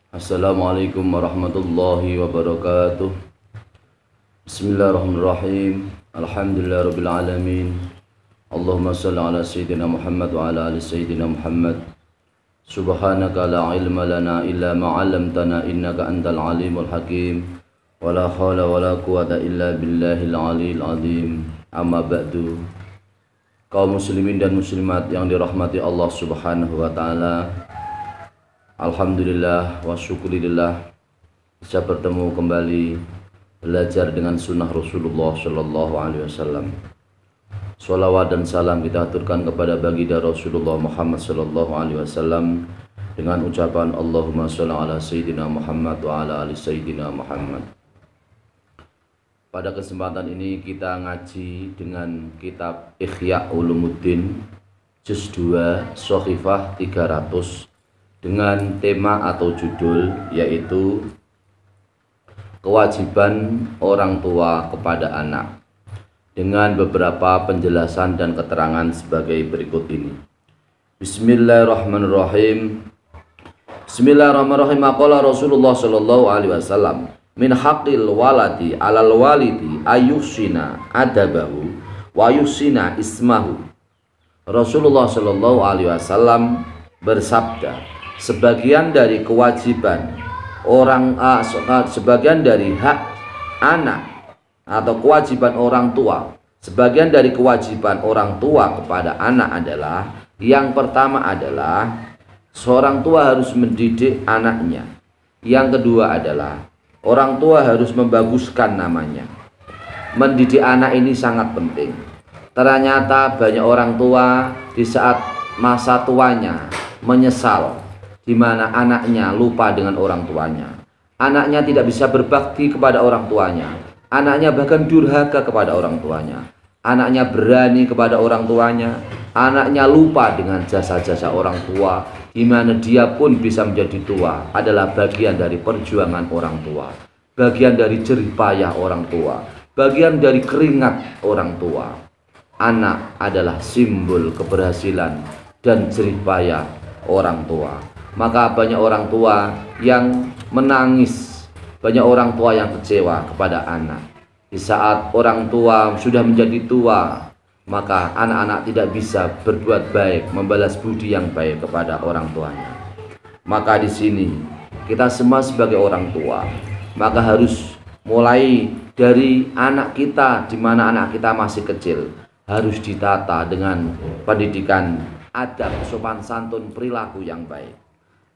Assalamualaikum warahmatullahi wabarakatuh. Bismillahirrahmanirrahim. Alhamdulillahirabbil alamin. Allahumma shalli ala sayyidina Muhammad wa ala ali sayyidina Muhammad. Subhanaka la ilma lana illa ma 'allamtana innaka antal alimul hakim. Wa la haula wa la quwwata illa billahil aliyil azim. Amma ba'du. Kaum muslimin dan muslimat yang dirahmati Allah Subhanahu wa taala. Alhamdulillah wa syukurillah bisa bertemu kembali belajar dengan sunnah Rasulullah Shallallahu Alaihi Wasallam. Salawat dan salam kita aturkan kepada baginda Rasulullah Muhammad Shallallahu Alaihi Wasallam dengan ucapan Allahumma sholli ala sayyidina Muhammad wa ala ali sayyidina Muhammad. Pada kesempatan ini kita ngaji dengan kitab Ihya Ulumuddin juz 2 Shahifah 300 dengan tema atau judul yaitu kewajiban orang tua kepada anak, dengan beberapa penjelasan dan keterangan sebagai berikut ini. Bismillahirrahmanirrahim. Bismillahirrahmanirrahim. Qala Rasulullah sallallahu alaihi wasallam, min haqqil waladi 'alal walidi ayyusina adabahu wa yusina ismahu. Rasulullah sallallahu alaihi wasallam bersabda, sebagian dari kewajiban sebagian dari hak anak atau kewajiban orang tua, sebagian dari kewajiban orang tua kepada anak adalah, yang pertama adalah seorang tua harus mendidik anaknya. Yang kedua adalah orang tua harus membaguskan namanya. Mendidik anak ini sangat penting. Ternyata banyak orang tua di saat masa tuanya menyesal, di mana anaknya lupa dengan orang tuanya. Anaknya tidak bisa berbakti kepada orang tuanya. Anaknya bahkan durhaka kepada orang tuanya. Anaknya berani kepada orang tuanya. Anaknya lupa dengan jasa-jasa orang tua, di mana dia pun bisa menjadi tua adalah bagian dari perjuangan orang tua, bagian dari jerih payah orang tua, bagian dari keringat orang tua. Anak adalah simbol keberhasilan dan jerih payah orang tua. Maka banyak orang tua yang menangis, banyak orang tua yang kecewa kepada anak. Di saat orang tua sudah menjadi tua, maka anak-anak tidak bisa berbuat baik, membalas budi yang baik kepada orang tuanya. Maka di sini kita semua sebagai orang tua, maka harus mulai dari anak kita, di mana anak kita masih kecil, harus ditata dengan pendidikan adab, sopan santun, perilaku yang baik.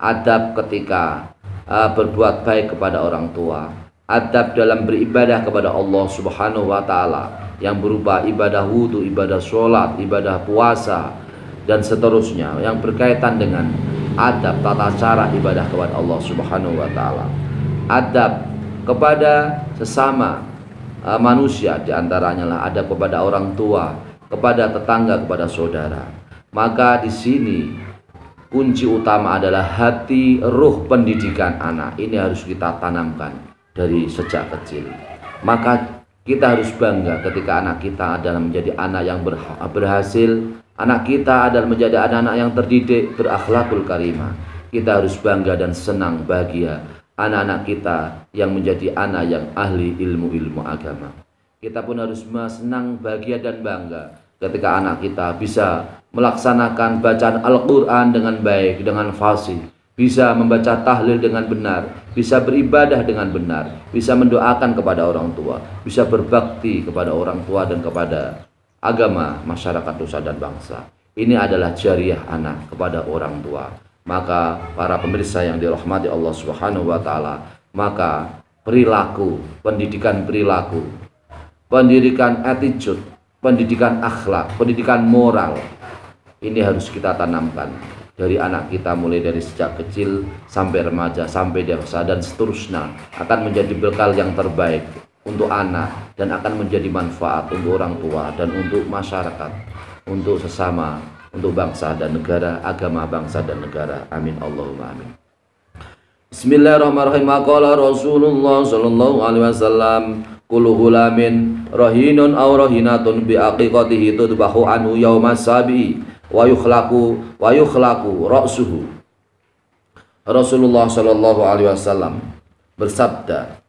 Adab ketika berbuat baik kepada orang tua, adab dalam beribadah kepada Allah Subhanahu wa taala yang berupa ibadah wudu, ibadah sholat, ibadah puasa dan seterusnya yang berkaitan dengan adab tata cara ibadah kepada Allah Subhanahu wa taala. Adab kepada sesama manusia, diantaranya lah adab kepada orang tua, kepada tetangga, kepada saudara. Maka di sini kunci utama adalah hati, ruh pendidikan anak. Ini harus kita tanamkan dari sejak kecil. Maka kita harus bangga ketika anak kita adalah menjadi anak yang berhasil. Anak kita adalah menjadi anak-anak yang terdidik, berakhlakul karimah. Kita harus bangga dan senang, bahagia anak-anak kita yang menjadi anak yang ahli ilmu-ilmu agama. Kita pun harus senang, bahagia dan bangga ketika anak kita bisa melaksanakan bacaan Al-Quran dengan baik, dengan fasih, bisa membaca tahlil dengan benar, bisa beribadah dengan benar, bisa mendoakan kepada orang tua, bisa berbakti kepada orang tua dan kepada agama, masyarakat, nusa dan bangsa. Ini adalah jariah anak kepada orang tua. Maka para pemirsa yang dirahmati Allah Subhanahu wa taala, maka perilaku, pendidikan perilaku, pendidikan attitude, pendidikan akhlak, pendidikan moral, ini harus kita tanamkan dari anak kita, mulai dari sejak kecil sampai remaja, sampai dewasa dan seterusnya, akan menjadi bekal yang terbaik untuk anak dan akan menjadi manfaat untuk orang tua dan untuk masyarakat, untuk sesama, untuk bangsa dan negara, agama bangsa dan negara. Amin Allahumma amin. Bismillahirrahmanirrahim. Qala Rasulullah sallallahu alaihi wasallam, kullu hulamin rahinun aw rahinatun bi aqiqatihi tudbahu anhu yaumas sabi wa yukhlaqu ra'suhu Rasulullah Shallallahu Alaihi Wasallam bersabda.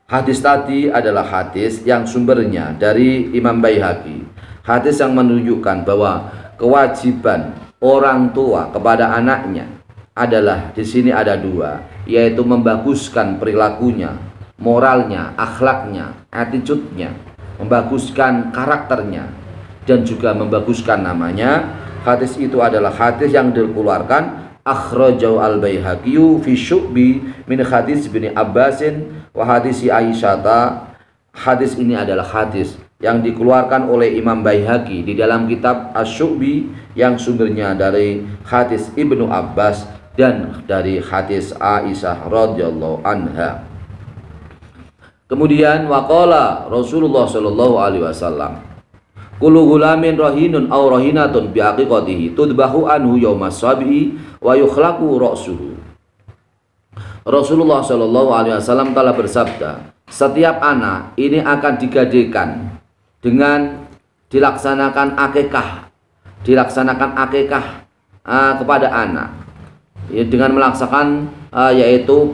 Hadis tadi adalah hadis yang sumbernya dari Imam Baihaqi. Hadis yang menunjukkan bahwa kewajiban orang tua kepada anaknya adalah di sini ada dua, yaitu membaguskan perilakunya, moralnya, akhlaknya, attitude-nya, membaguskan karakternya, dan juga membaguskan namanya. Hadis itu adalah hadis yang dikeluarkan akhrajahu al-Baihaqi fi syu'bi min hadis bin Abbasin wa hadisi Aisyata. Hadis ini adalah hadis yang dikeluarkan oleh Imam Baihaqi di dalam kitab Asy-Syu'bi yang sumbernya dari hadis Ibnu Abbas dan dari hadis Aisyah radhiyallahu anha. Kemudian waqala Rasulullah sallallahu alaihi wasallam, kullu gulamin rahinun aw rahinatun bi aqiqatihi tudbahu anhu yaumas sabi wa yukhlaqu ra'suhu. Rasulullah sallallahu alaihi wasallam telah bersabda, setiap anak ini akan digadekan dengan dilaksanakan akikah, kepada anak, ya, dengan melaksanakan yaitu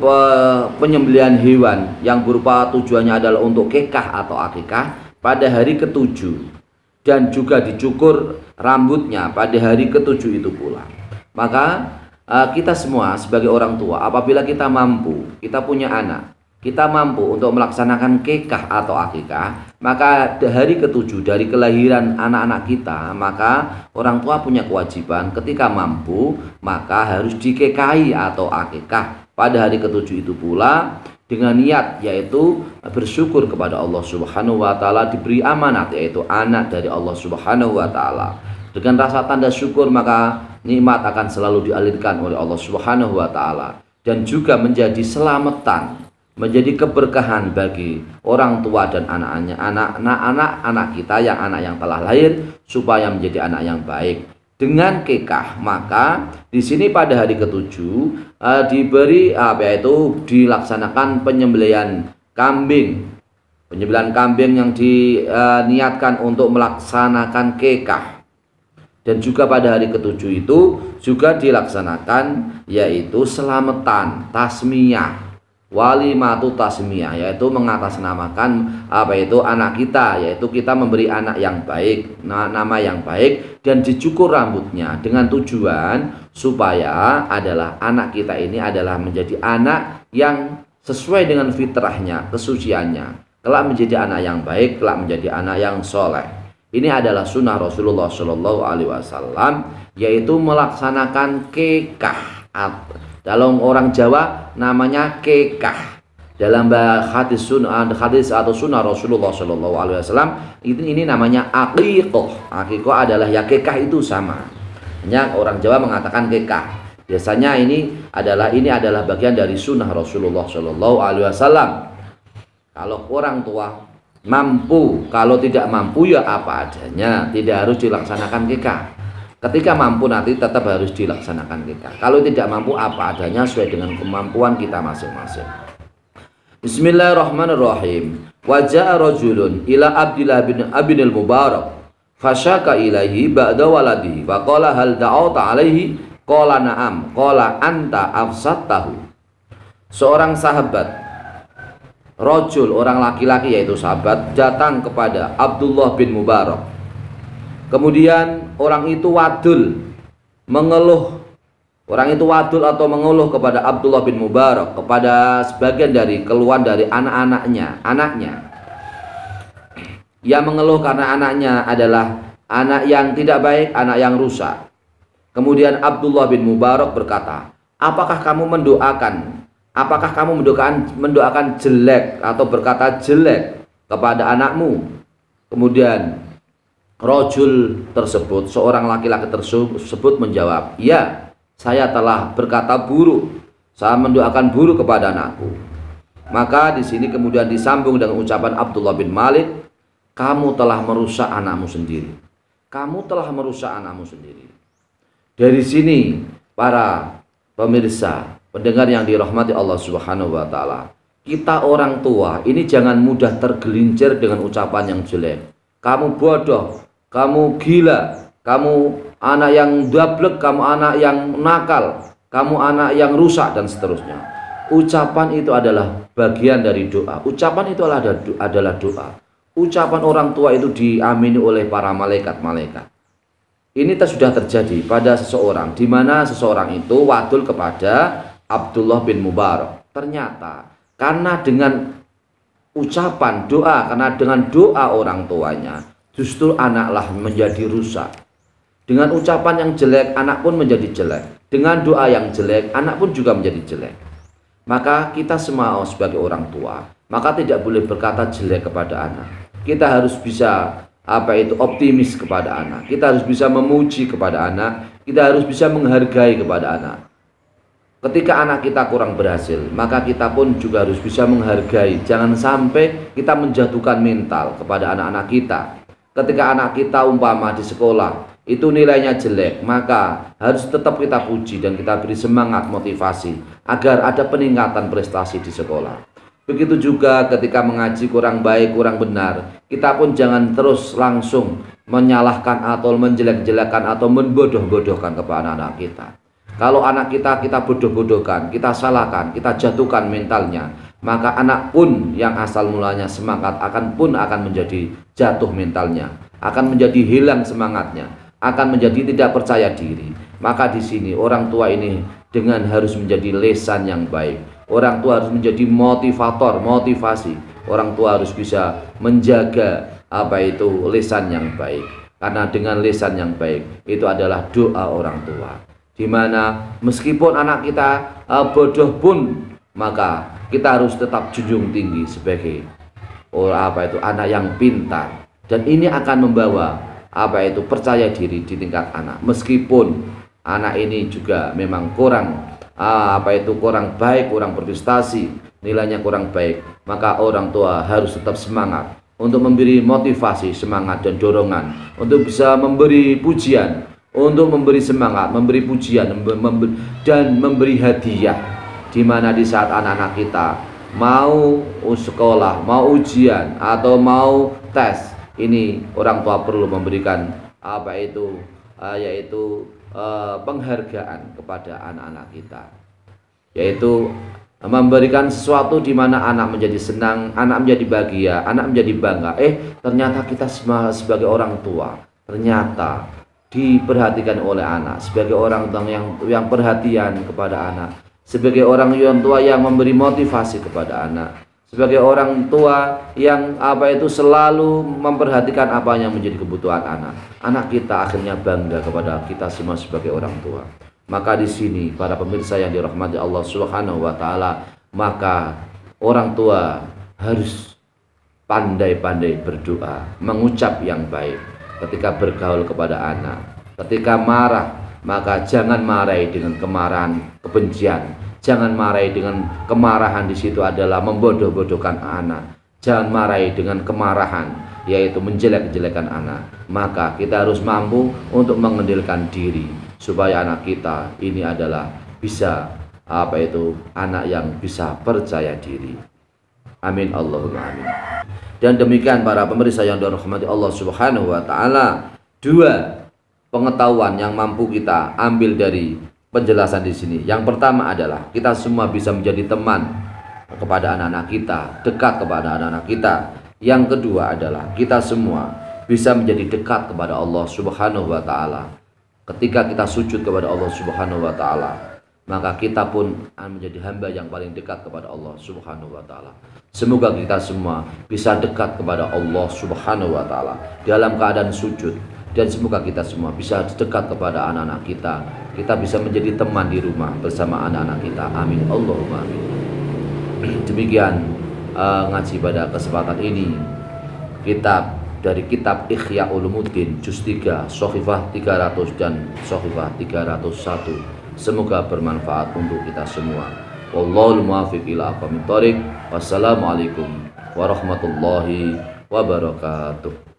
penyembelihan hewan yang berupa tujuannya adalah untuk kekah atau akikah pada hari ketujuh, dan juga dicukur rambutnya pada hari ketujuh itu pula. Maka kita semua sebagai orang tua, apabila kita mampu, kita punya anak, kita mampu untuk melaksanakan kekah atau akikah, maka hari ketujuh dari kelahiran anak-anak kita, maka orang tua punya kewajiban ketika mampu, maka harus dikekahi atau akikah pada hari ketujuh itu pula, dengan niat yaitu bersyukur kepada Allah Subhanahu wa taala diberi amanat yaitu anak dari Allah Subhanahu wa taala. Dengan rasa tanda syukur maka nikmat akan selalu dialirkan oleh Allah Subhanahu wa taala, dan juga menjadi selamatan, menjadi keberkahan bagi orang tua dan anak-anak kita yang anak yang telah lahir, supaya menjadi anak yang baik dengan kekah. Maka di sini pada hari ketujuh diberi yaitu dilaksanakan penyembelihan kambing yang diniatkan untuk melaksanakan kekah. Dan juga pada hari ketujuh itu juga dilaksanakan yaitu selamatan, tasmiyah, walimatu tasmiyah, yaitu mengatasnamakan anak kita, yaitu kita memberi anak yang baik, nama yang baik, dan dicukur rambutnya dengan tujuan supaya adalah anak kita ini adalah menjadi anak yang sesuai dengan fitrahnya, kesuciannya, kelak menjadi anak yang baik, kelak menjadi anak yang soleh. Ini adalah sunnah Rasulullah Shallallahu Alaihi Wasallam, yaitu melaksanakan kekah. Dalam orang Jawa namanya kekah. Dalam hadis atau sunnah Rasulullah Shallallahu Alaihi Wasallam ini namanya aqiqah. Aqiqah adalah ya kekah itu sama. Hanya orang Jawa mengatakan kekah. Biasanya ini adalah bagian dari sunnah Rasulullah Shallallahu Alaihi Wasallam. Kalau orang tua mampu, kalau tidak mampu ya apa adanya, tidak harus dilaksanakan kekah. Ketika mampu nanti tetap harus dilaksanakan kekah. Kalau tidak mampu apa adanya sesuai dengan kemampuan kita masing-masing. Bismillahirrahmanirrahim. Wa ja'a rajulun ila Abdillah bin Abdul Mubarak fasyaka ilaihi ba'da waladihi wa qala hal da'auta alaihi qala na'am qala anta afsattahu. Seorang sahabat rajul, orang laki-laki yaitu sahabat, datang kepada Abdullah bin Mubarak. Kemudian orang itu wadul atau mengeluh kepada Abdullah bin Mubarak, kepada sebagian dari keluhan dari anaknya. Ia mengeluh karena anaknya adalah anak yang tidak baik, anak yang rusak. Kemudian Abdullah bin Mubarak berkata, apakah kamu mendoakan jelek atau berkata jelek kepada anakmu? Kemudian rajul tersebut, seorang laki-laki tersebut menjawab, ya, saya telah berkata buruk, saya mendoakan buruk kepada anakku. Maka di sini kemudian disambung dengan ucapan Abdullah bin Malik, kamu telah merusak anakmu sendiri. Kamu telah merusak anakmu sendiri. Dari sini para pemirsa, pendengar yang dirahmati Allah Subhanahu wa taala, kita orang tua ini jangan mudah tergelincir dengan ucapan yang jelek. Kamu bodoh, kamu gila, kamu anak yang dablek, kamu anak yang nakal, kamu anak yang rusak, dan seterusnya. Ucapan itu adalah bagian dari doa. Ucapan itu adalah doa. Ucapan orang tua itu diamini oleh para malaikat-malaikat. Ini sudah terjadi pada seseorang, di mana seseorang itu wadul kepada Abdullah bin Mubarak. Ternyata karena dengan ucapan doa, karena dengan doa orang tuanya, justru anaklah menjadi rusak. Dengan ucapan yang jelek, anak pun menjadi jelek. Dengan doa yang jelek, anak pun juga menjadi jelek. Maka kita semua sebagai orang tua, maka tidak boleh berkata jelek kepada anak. Kita harus bisa optimis kepada anak. Kita harus bisa memuji kepada anak. Kita harus bisa menghargai kepada anak. Ketika anak kita kurang berhasil, maka kita pun juga harus bisa menghargai. Jangan sampai kita menjatuhkan mental kepada anak-anak kita. Ketika anak kita umpama di sekolah itu nilainya jelek, maka harus tetap kita puji dan kita beri semangat, motivasi agar ada peningkatan prestasi di sekolah. Begitu juga ketika mengaji kurang baik, kurang benar, kita pun jangan terus langsung menyalahkan atau menjelek-jelekan atau membodoh-bodohkan kepada anak kita. Kalau anak kita bodoh-bodohkan, kita salahkan, kita jatuhkan mentalnya, maka anak pun yang asal mulanya semangat akan menjadi jatuh mentalnya, akan menjadi hilang semangatnya, akan menjadi tidak percaya diri. Maka di sini orang tua ini dengan harus menjadi lesan yang baik. Orang tua harus menjadi motivator, motivasi. Orang tua harus bisa menjaga lesan yang baik. Karena dengan lesan yang baik itu adalah doa orang tua. Di mana meskipun anak kita bodoh pun, maka kita harus tetap junjung tinggi sebagai anak yang pintar. Dan ini akan membawa percaya diri di tingkat anak. Meskipun anak ini juga memang kurang baik, kurang berprestasi, nilainya kurang baik, maka orang tua harus tetap semangat untuk memberi motivasi, semangat dan dorongan, untuk bisa memberi pujian, untuk memberi semangat, memberi pujian dan memberi hadiah. Di mana di saat anak-anak kita mau sekolah, mau ujian atau mau tes, ini orang tua perlu memberikan penghargaan kepada anak-anak kita, yaitu memberikan sesuatu di mana anak menjadi senang, anak menjadi bahagia, anak menjadi bangga. Ternyata kita sebagai orang tua ternyata diperhatikan oleh anak, sebagai orang tua yang perhatian kepada anak, sebagai orang tua yang memberi motivasi kepada anak, sebagai orang tua yang selalu memperhatikan apa yang menjadi kebutuhan anak. Anak kita akhirnya bangga kepada kita semua sebagai orang tua. Maka di sini para pemirsa yang dirahmati Allah Subhanahu wa taala, maka orang tua harus pandai-pandai berdoa, mengucap yang baik ketika bergaul kepada anak. Ketika marah, maka jangan marahi dengan kemarahan kebencian. Jangan marahi dengan kemarahan di situ adalah membodoh-bodohkan anak. Jangan marahi dengan kemarahan, yaitu menjelek-jelekan anak. Maka kita harus mampu untuk mengendalikan diri supaya anak kita ini adalah bisa anak yang bisa percaya diri. Amin Allahumma amin. Dan demikian para pemirsa yang dirahmati Allah Subhanahu wa taala, dua pengetahuan yang mampu kita ambil dari penjelasan di sini. Yang pertama adalah kita semua bisa menjadi teman kepada anak-anak kita, dekat kepada anak-anak kita. Yang kedua adalah kita semua bisa menjadi dekat kepada Allah Subhanahu wa taala. Ketika kita sujud kepada Allah Subhanahu wa taala, maka kita pun menjadi hamba yang paling dekat kepada Allah Subhanahu wa taala. Semoga kita semua bisa dekat kepada Allah Subhanahu wa taala dalam keadaan sujud, dan semoga kita semua bisa dekat kepada anak-anak kita. Kita bisa menjadi teman di rumah bersama anak-anak kita. Amin Allahumma amin. Demikian ngaji pada kesempatan ini, dari kitab Ihya Ulumuddin juz 3 Shahifah 300 dan Shahifah 301. Semoga bermanfaat untuk kita semua. Wallahul muwaffiq ila aqwamit thoriq. Wassalamualaikum warahmatullahi wabarakatuh.